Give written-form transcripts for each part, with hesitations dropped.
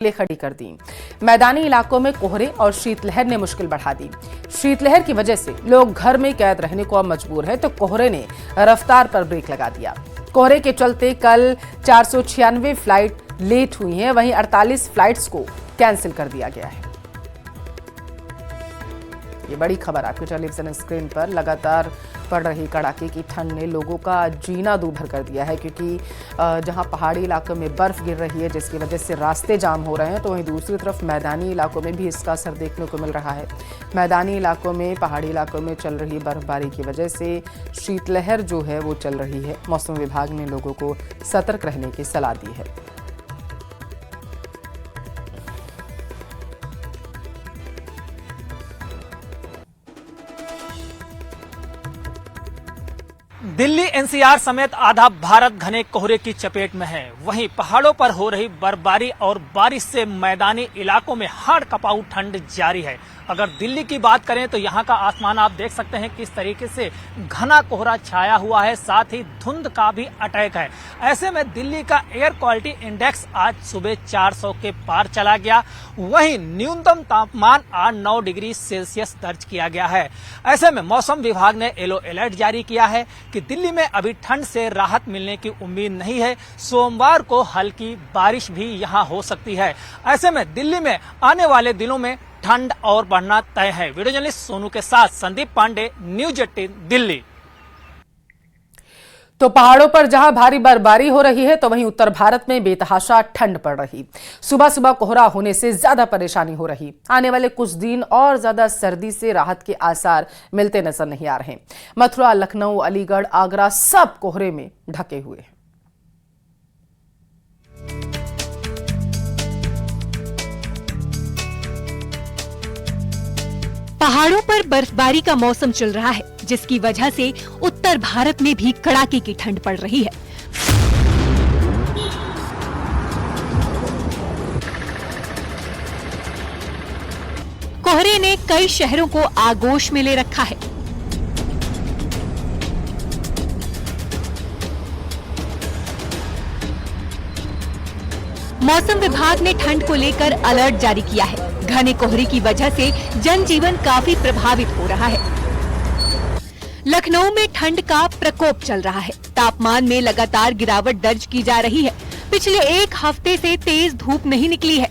ले खड़ी कर दी। मैदानी इलाकों में कोहरे और शीतलहर ने मुश्किल बढ़ा दी। शीतलहर की वजह से लोग घर में कैद रहने को अब मजबूर है, तो कोहरे ने रफ्तार पर ब्रेक लगा दिया। कोहरे के चलते कल 496 फ्लाइट लेट हुई हैं, वहीं 48 फ्लाइट्स को कैंसिल कर दिया गया है। ये बड़ी खबर आपके टेलीविजन स्क्रीन पर। लगातार पड़ रही कड़ाके की ठंड ने लोगों का जीना दूभर कर दिया है, क्योंकि जहां पहाड़ी इलाकों में बर्फ गिर रही है जिसकी वजह से रास्ते जाम हो रहे हैं, तो वहीं दूसरी तरफ मैदानी इलाकों में भी इसका असर देखने को मिल रहा है। मैदानी इलाकों में, पहाड़ी इलाकों में चल रही बर्फबारी की वजह से शीतलहर जो है वो चल रही है। मौसम विभाग ने लोगों को सतर्क रहने की सलाह दी है। दिल्ली एनसीआर समेत आधा भारत घने कोहरे की चपेट में है। वहीं पहाड़ों पर हो रही बर्फबारी और बारिश से मैदानी इलाकों में हाड़ कपाऊ ठंड जारी है। अगर दिल्ली की बात करें तो यहाँ का आसमान आप देख सकते हैं किस तरीके से घना कोहरा छाया हुआ है, साथ ही धुंध का भी अटैक है। ऐसे में दिल्ली का एयर क्वालिटी इंडेक्स आज सुबह 400 के पार चला गया। वहीं न्यूनतम तापमान 8-9 डिग्री सेल्सियस दर्ज किया गया है। ऐसे में मौसम विभाग ने येलो अलर्ट जारी किया है कि दिल्ली में अभी ठंड से राहत मिलने की उम्मीद नहीं है। सोमवार को हल्की बारिश भी यहाँ हो सकती है। ऐसे में दिल्ली में आने वाले दिनों में ठंड और बढ़ना तय है। वीडियो जर्नलिस्ट सोनू के साथ संदीप पांडे, न्यूज 18 दिल्ली। तो पहाड़ों पर जहां भारी बर्फबारी हो रही है, तो वहीं उत्तर भारत में बेतहाशा ठंड पड़ रही। सुबह सुबह कोहरा होने से ज्यादा परेशानी हो रही। आने वाले कुछ दिन और ज्यादा सर्दी से राहत के आसार मिलते नजर नहीं आ रहे। मथुरा, लखनऊ, अलीगढ़, आगरा सब कोहरे में ढके हुए हैं। पहाड़ों पर बर्फबारी का मौसम चल रहा है, जिसकी वजह से उत्तर भारत में भी कड़ाके की ठंड पड़ रही है। कोहरे ने कई शहरों को आगोश में ले रखा है। मौसम विभाग ने ठंड को लेकर अलर्ट जारी किया है। घने कोहरे की वजह से जनजीवन काफी प्रभावित हो रहा है। लखनऊ में ठंड का प्रकोप चल रहा है। तापमान में लगातार गिरावट दर्ज की जा रही है। पिछले एक हफ्ते से तेज धूप नहीं निकली है।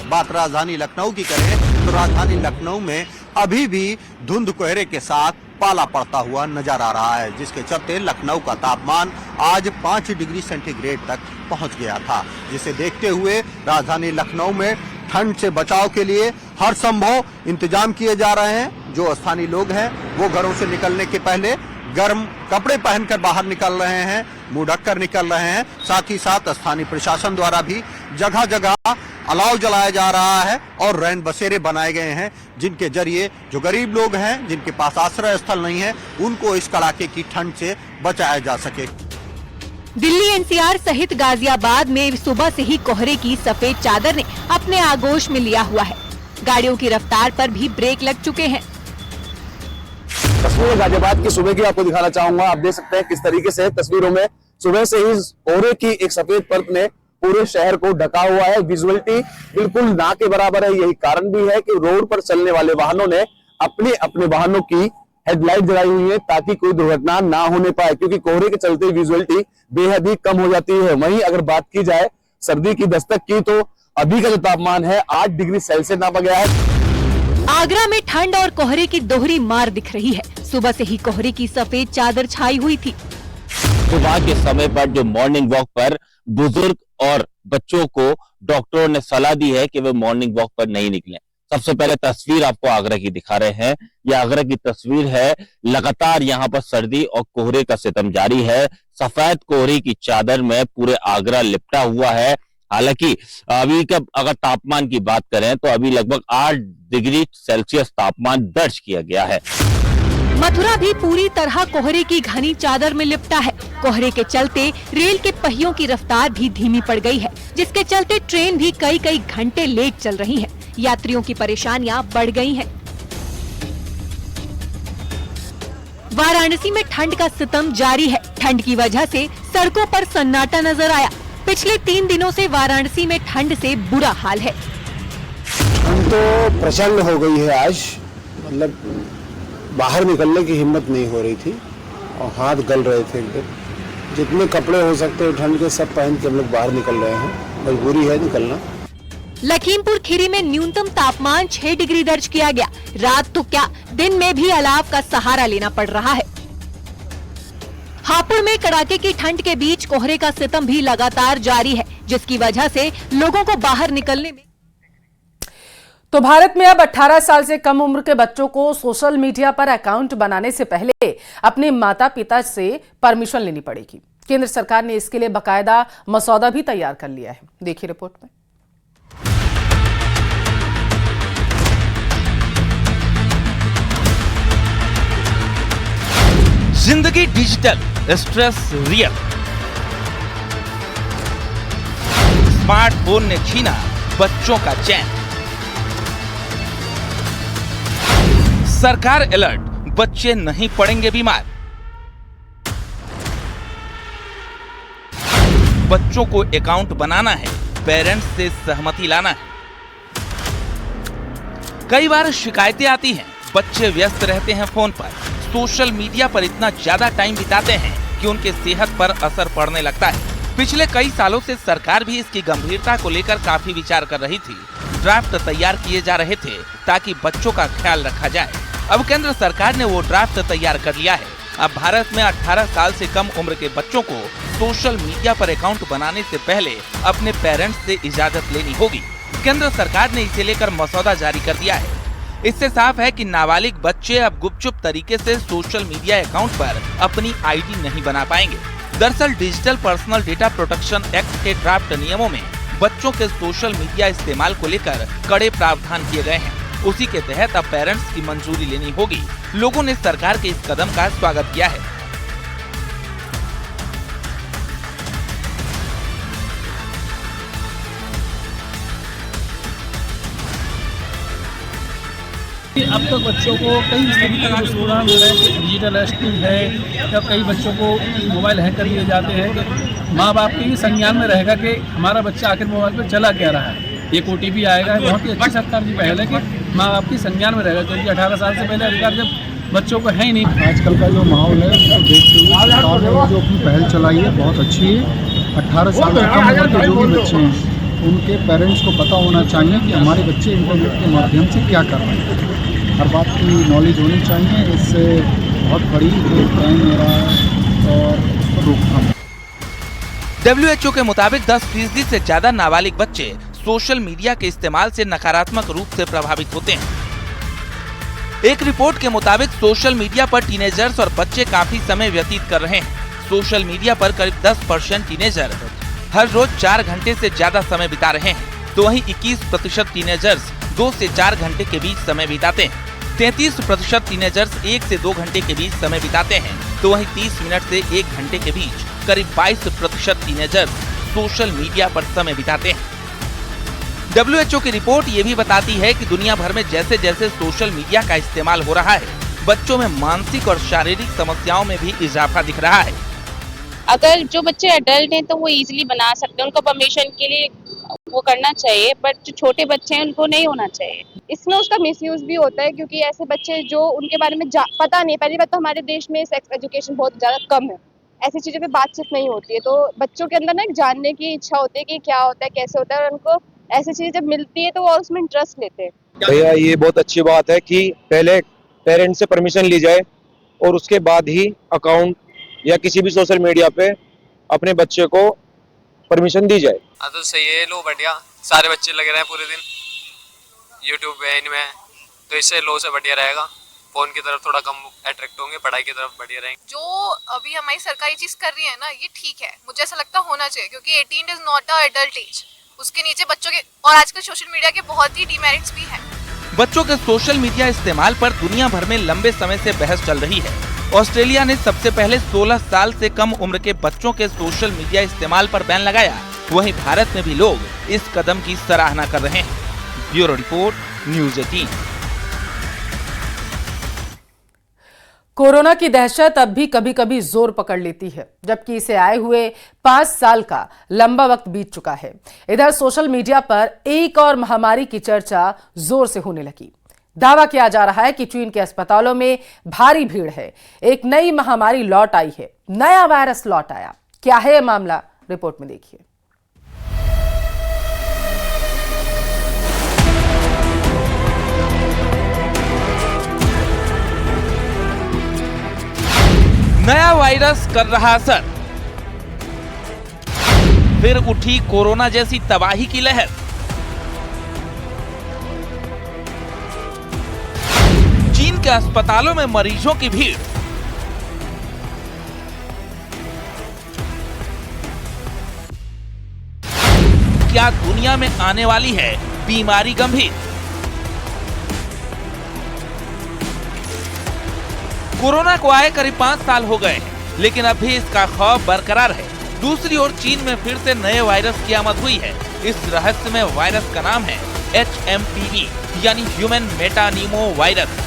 बात राजधानी लखनऊ की करें तो राजधानी लखनऊ में अभी भी धुंध कोहरे के साथ पाला पड़ता हुआ नजर आ रहा है, जिसके चलते लखनऊ का तापमान आज 5 डिग्री सेंटीग्रेड तक पहुंच गया था। जिसे देखते हुए राजधानी लखनऊ में ठंड से बचाव के लिए हर संभव इंतजाम किए जा रहे हैं। जो स्थानीय लोग हैं वो घरों से निकलने के पहले गर्म कपड़े पहनकर बाहर निकल रहे हैं, मुंह ढककर निकल रहे हैं। साथ ही साथ स्थानीय प्रशासन द्वारा भी जगह जगह अलाव जलाया जा रहा है और रैन बसेरे बनाए गए हैं, जिनके जरिए जो गरीब लोग हैं, जिनके पास आश्रय स्थल नहीं है, उनको इस कड़ाके की ठंड से बचाया जा सके। दिल्ली एनसीआर सहित गाजियाबाद में सुबह से ही कोहरे की सफेद चादर ने अपने आगोश में लिया हुआ है। गाड़ियों की रफ्तार पर भी ब्रेक लग चुके हैं। तस्वीर गाजियाबाद की सुबह की आपको दिखाना चाहूंगा। आप देख सकते हैं किस तरीके से तस्वीरों में सुबह से ही कोहरे की एक सफेद परत ने पूरे शहर को ढका हुआ है। विजुअलिटी बिल्कुल ना के बराबर है। यही कारण भी है कि रोड पर चलने वाले वाहनों ने अपने अपने वाहनों की हेडलाइट जलाई हुई है, ताकि कोई दुर्घटना ना होने पाए, क्योंकि कोहरे के चलते विजुअलिटी बेहद ही कम हो जाती है। वहीं अगर बात की जाए सर्दी की दस्तक की, तो अभी का जो तापमान है 8 डिग्री सेल्सियस नापा गया है। आगरा में ठंड और कोहरे की दोहरी मार दिख रही है। सुबह से ही कोहरे की सफेद चादर छाई हुई थी। सुबह के समय पर जो मॉर्निंग वॉक पर बुजुर्ग और बच्चों को डॉक्टरों ने सलाह दी है कि वे मॉर्निंग वॉक पर नहीं निकलें। सबसे पहले तस्वीर आपको आगरा की दिखा रहे हैं। यह आगरा की तस्वीर है। लगातार यहाँ पर सर्दी और कोहरे का सितम जारी है। सफेद कोहरे की चादर में पूरे आगरा लिपटा हुआ है। हालांकि अभी का अगर तापमान की बात करें तो अभी लगभग 8 डिग्री सेल्सियस तापमान दर्ज किया गया है। मथुरा भी पूरी तरह कोहरे की घनी चादर में लिपटा है। कोहरे के चलते रेल के पहियों की रफ्तार भी धीमी पड़ गई है, जिसके चलते ट्रेन भी कई घंटे लेट चल रही है। यात्रियों की परेशानियां बढ़ गई हैं। वाराणसी में ठंड का सितम जारी है। ठंड की वजह से सड़कों पर सन्नाटा नजर आया। पिछले 3 दिनों से वाराणसी में ठंड से बुरा हाल है। ठंड तो प्रचंड हो गई है आज, मतलब बाहर निकलने की हिम्मत नहीं हो रही थी और हाथ गल रहे थे एकदम। जितने कपड़े हो सकते हैं ठंड के सब पहन के हम लोग बाहर निकल रहे हैं, मजबूरी है निकलना। लखीमपुर खीरी में न्यूनतम तापमान 6 डिग्री दर्ज किया गया। रात तो क्या, दिन में भी अलाव का सहारा लेना पड़ रहा है। हापुड़ में कड़ाके की ठंड के बीच कोहरे का सितम भी लगातार जारी है, जिसकी वजह से लोगों को बाहर निकलने में। तो भारत में अब 18 साल से कम उम्र के बच्चों को सोशल मीडिया पर अकाउंट बनाने से पहले अपने माता पिता से परमिशन लेनी पड़ेगी। केंद्र सरकार ने इसके लिए बकायदा मसौदा भी तैयार कर लिया है। देखिए रिपोर्ट में। जिंदगी डिजिटल, स्ट्रेस रियल। स्मार्टफोन ने छीना बच्चों का चैन। सरकार अलर्ट, बच्चे नहीं पड़ेंगे बीमार। बच्चों को अकाउंट बनाना है, पेरेंट्स से सहमति लाना है। कई बार शिकायतें आती हैं, बच्चे व्यस्त रहते हैं फोन पर, सोशल मीडिया पर इतना ज्यादा टाइम बिताते हैं कि उनके सेहत पर असर पड़ने लगता है। पिछले कई सालों से सरकार भी इसकी गंभीरता को लेकर काफी विचार कर रही थी। ड्राफ्ट तैयार किए जा रहे थे ताकि बच्चों का ख्याल रखा जाए। अब केंद्र सरकार ने वो ड्राफ्ट तैयार कर लिया है। अब भारत में 18 साल से कम उम्र के बच्चों को सोशल मीडिया पर अकाउंट बनाने से पहले अपने पेरेंट्स से इजाजत लेनी होगी। केंद्र सरकार ने इसे लेकर मसौदा जारी कर दिया है। इससे साफ है कि नाबालिग बच्चे अब गुपचुप तरीके से सोशल मीडिया अकाउंट पर अपनी आईडी नहीं बना पाएंगे। दरअसल digital personal data protection act के ड्राफ्ट नियमों में बच्चों के सोशल मीडिया इस्तेमाल को लेकर कड़े प्रावधान किए गए हैं। उसी के तहत अब पेरेंट्स की मंजूरी लेनी होगी। लोगों ने सरकार के इस कदम का स्वागत किया है। अब तक बच्चों को कई इस तरीके का सुविधा मिल रहा है कि डिजिटल अरेस्टिंग है, या कई बच्चों को मोबाइल हैक कर लिए जाते हैं कि माँ बाप के संज्ञान में रहेगा कि हमारा बच्चा आखिर मोबाइल पर चला क्या रहा है। एक OTP आएगा। बहुत ही अच्छी सरकार की पहल है कि माँ बाप की संज्ञान में रहेगा, क्योंकि 18 साल से पहले अधिकार जब बच्चों को है ही नहीं। आजकल का जो माहौल है उसको देखते हुए सरकार ने जो अपनी पहल चलाई है बहुत अच्छी है। 18 साल से कम उम्र के जो भी बच्चे हैं उनके पेरेंट्स को पता होना चाहिए कि हमारे बच्चे इंटरनेट के माध्यम से क्या कर रहे हैं। हर बात की नॉलेज होनी चाहिए। इससे बहुत बड़ी क्राइम हो रहा है और रोकथाम। WHO के मुताबिक 10% से ज्यादा नाबालिग बच्चे सोशल मीडिया के इस्तेमाल से नकारात्मक रूप से प्रभावित होते हैं। एक रिपोर्ट के मुताबिक सोशल मीडिया पर टीनेजर्स और बच्चे काफी समय व्यतीत कर रहे हैं। सोशल मीडिया पर करीब 10% टीनेजर हर रोज 4 घंटे से ज्यादा समय बिता रहे हैं, तो वहीं 21% टीनेजर्स 2 से 4 घंटे के बीच समय बिताते हैं। 33% टीनेजर्स 1 से 2 घंटे के बीच समय बिताते हैं, तो वहीं 30 मिनट से 1 घंटे के बीच करीब 22% टीनेजर्स सोशल मीडिया पर समय बिताते हैं। WHO की रिपोर्ट ये भी बताती है कि दुनिया भर में जैसे जैसे सोशल मीडिया का इस्तेमाल हो रहा है, बच्चों में मानसिक और शारीरिक समस्याओं में भी इजाफा दिख रहा है। अगर जो बच्चे अडल्ट हैं तो वो इजीली बना सकते हैं, उनको परमिशन के लिए वो करना चाहिए, बट जो छोटे बच्चे हैं उनको नहीं होना चाहिए। इसमें उसका मिसयूज भी होता है, क्योंकि ऐसे बच्चे जो उनके बारे में पता नहीं। पहली बात तो हमारे देश में सेक्स एजुकेशन बहुत ज्यादा कम है, ऐसी चीजों पे बातचीत नहीं होती है, तो बच्चों के अंदर ना एक जानने की इच्छा होती है कि क्या होता है, कैसे होता है, और उनको ऐसी चीजें जब मिलती है तो वो उसमें इंटरेस्ट लेते हैं। भैया ये बहुत अच्छी बात है कि पहले पेरेंट्स से परमिशन ली जाए और उसके बाद ही अकाउंट या किसी भी सोशल मीडिया पे अपने बच्चे को परमिशन दी जाए। हाँ तो सही है, लो बढ़िया, सारे बच्चे लगे रहे पूरे दिन यूट्यूब पे इनमें, तो इससे लो से बढ़िया रहेगा। फोन की तरफ थोड़ा कम अट्रैक्ट होंगे, पढ़ाई की तरफ बढ़िया रहेंगे। जो अभी हमारी सरकार ये चीज कर रही है ना, ये ठीक है, मुझे ऐसा लगता होना चाहिए, क्योंकि 18 is not a adult age. उसके नीचे बच्चों के, और आजकल सोशल मीडिया के बहुत ही डिमेरिट्स भी हैं। बच्चों के सोशल मीडिया इस्तेमाल पर दुनिया भर में लंबे समय से बहस चल रही है। ऑस्ट्रेलिया ने सबसे पहले 16 साल से कम उम्र के बच्चों के सोशल मीडिया इस्तेमाल पर बैन लगाया। वहीं भारत में भी लोग इस कदम की सराहना कर रहे हैं। Bureau report, news 18। कोरोना की दहशत अब भी कभी कभी जोर पकड़ लेती है, जबकि इसे आए हुए 5 साल का लंबा वक्त बीत चुका है। इधर सोशल मीडिया पर एक और महामारी की चर्चा जोर से होने लगी। दावा किया जा रहा है कि चीन के अस्पतालों में भारी भीड़ है। एक नई महामारी लौट आई है, नया वायरस लौट आया। क्या है यह मामला, रिपोर्ट में देखिए। नया वायरस कर रहा असर, फिर उठी कोरोना जैसी तबाही की लहर। चीन के अस्पतालों में मरीजों की भीड़। क्या दुनिया में आने वाली है बीमारी गंभीर? कोरोना को आए करीब 5 साल हो गए हैं, लेकिन अभी इसका खौफ बरकरार है। दूसरी ओर चीन में फिर से नए वायरस की आमद हुई है। इस रहस्यमय वायरस का नाम है HMPV यानी ह्यूमन मेटानीमो वायरस।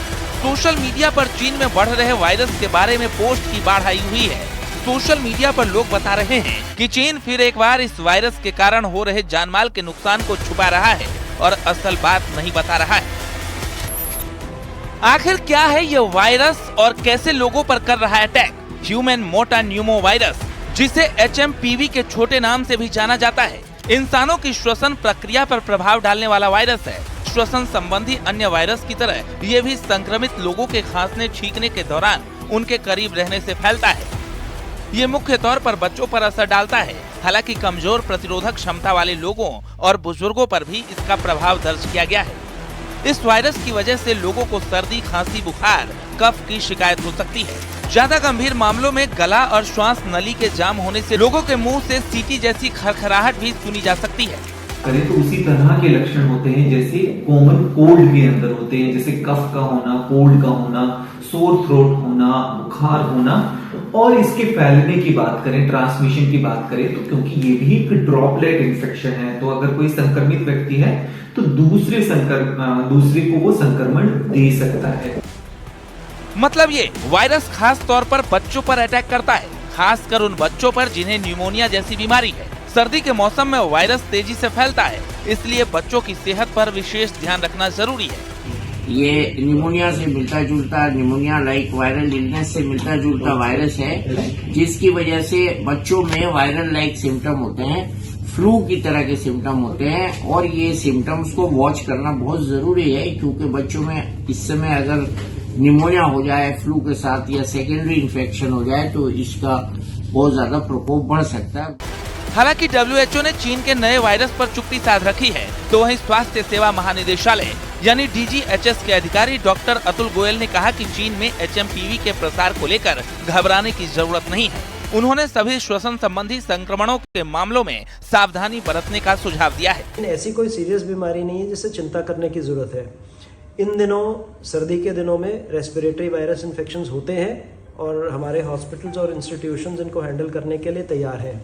सोशल मीडिया पर चीन में बढ़ रहे वायरस के बारे में पोस्ट की बाढ़ आई हुई है। सोशल मीडिया पर लोग बता रहे हैं कि चीन फिर एक बार इस वायरस के कारण हो रहे जानमाल के नुकसान को छुपा रहा है और असल बात नहीं बता रहा है। आखिर क्या है ये वायरस और कैसे लोगों पर कर रहा है अटैक? ह्यूमन मेटानीमो वायरस, जिसे HMPV के छोटे नाम से भी जाना जाता है, इंसानों की श्वसन प्रक्रिया पर प्रभाव डालने वाला वायरस है। श्वसन संबंधी अन्य वायरस की तरह ये भी संक्रमित लोगों के खांसने छींकने के दौरान उनके करीब रहने से फैलता है। ये मुख्य तौर पर बच्चों पर असर डालता है। हालांकि कमजोर प्रतिरोधक क्षमता वाले लोगों और बुजुर्गों पर भी इसका प्रभाव दर्ज किया गया है। इस वायरस की वजह से लोगों को सर्दी, खांसी, बुखार, कफ की शिकायत हो सकती है। ज्यादा गंभीर मामलों में गला और श्वास नली के जाम होने से लोगों के मुंह से सीटी जैसी खरखराहट भी सुनी जा सकती है। करें तो उसी तरह के लक्षण होते हैं जैसे कॉमन कोल्ड के अंदर होते हैं, जैसे कफ का होना, कोल्ड का होना, सोर थ्रोट होना, बुखार होना। और इसके फैलने की बात करें, ट्रांसमिशन की बात करें, तो क्योंकि ये भी एक ड्रॉपलेट इन्फेक्शन है, तो अगर कोई संक्रमित व्यक्ति है तो दूसरे को वो संक्रमण दे सकता है। मतलब ये वायरस खास तौर पर बच्चों पर अटैक करता है, खासकर उन बच्चों पर जिन्हें न्यूमोनिया जैसी बीमारी है। सर्दी के मौसम में वायरस तेजी से फैलता है, इसलिए बच्चों की सेहत पर विशेष ध्यान रखना जरूरी है। ये निमोनिया से मिलता जुलता, निमोनिया लाइक वायरल इलनेस से मिलता जुलता वायरस है, जिसकी वजह से बच्चों में वायरल लाइक सिम्टम होते हैं, फ्लू की तरह के सिम्टम होते हैं। और ये सिम्टम्स को वॉच करना बहुत जरूरी है, क्योंकि बच्चों में इस समय अगर निमोनिया हो जाए फ्लू के साथ या सेकेंडरी इन्फेक्शन हो जाए तो इसका बहुत ज्यादा प्रकोप बढ़ सकता है। हालांकि WHO ने चीन के नए वायरस पर चुप्पी साध रखी है, तो वहीं स्वास्थ्य सेवा महानिदेशालय यानी DGHS के अधिकारी डॉक्टर अतुल गोयल ने कहा कि चीन में HMPV के प्रसार को लेकर घबराने की जरूरत नहीं है। उन्होंने सभी श्वसन संबंधी संक्रमणों के मामलों में सावधानी बरतने का सुझाव दिया है। ऐसी कोई सीरियस बीमारी नहीं है जिससे चिंता करने की जरूरत है। इन दिनों, सर्दी के दिनों में रेस्पिरेटरी वायरस इन्फेक्शंस होते हैं और हमारे हॉस्पिटल्स और इंस्टीट्यूशंस इनको हैंडल करने के लिए तैयार हैं।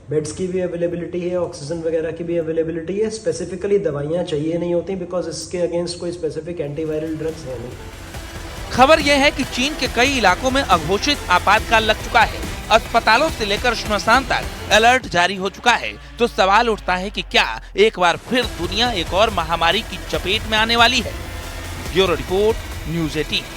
बेड्स की भी अवेलेबिलिटी है, ऑक्सीजन वगैरह की भी अवेलेबिलिटी है। स्पेसिफिकली दवाइयाँ चाहिए नहीं होती, बिकॉज इसके अगेंस्ट कोई स्पेसिफिक एंटीवायरल ड्रग्स है नहीं। खबर यह है कि चीन के कई इलाकों में अघोषित आपातकाल लग चुका है। अस्पतालों से लेकर श्मशान तक अलर्ट जारी हो चुका है। तो सवाल उठता है कि क्या एक बार फिर दुनिया एक और महामारी की चपेट में आने वाली है? Bureau report, news 18।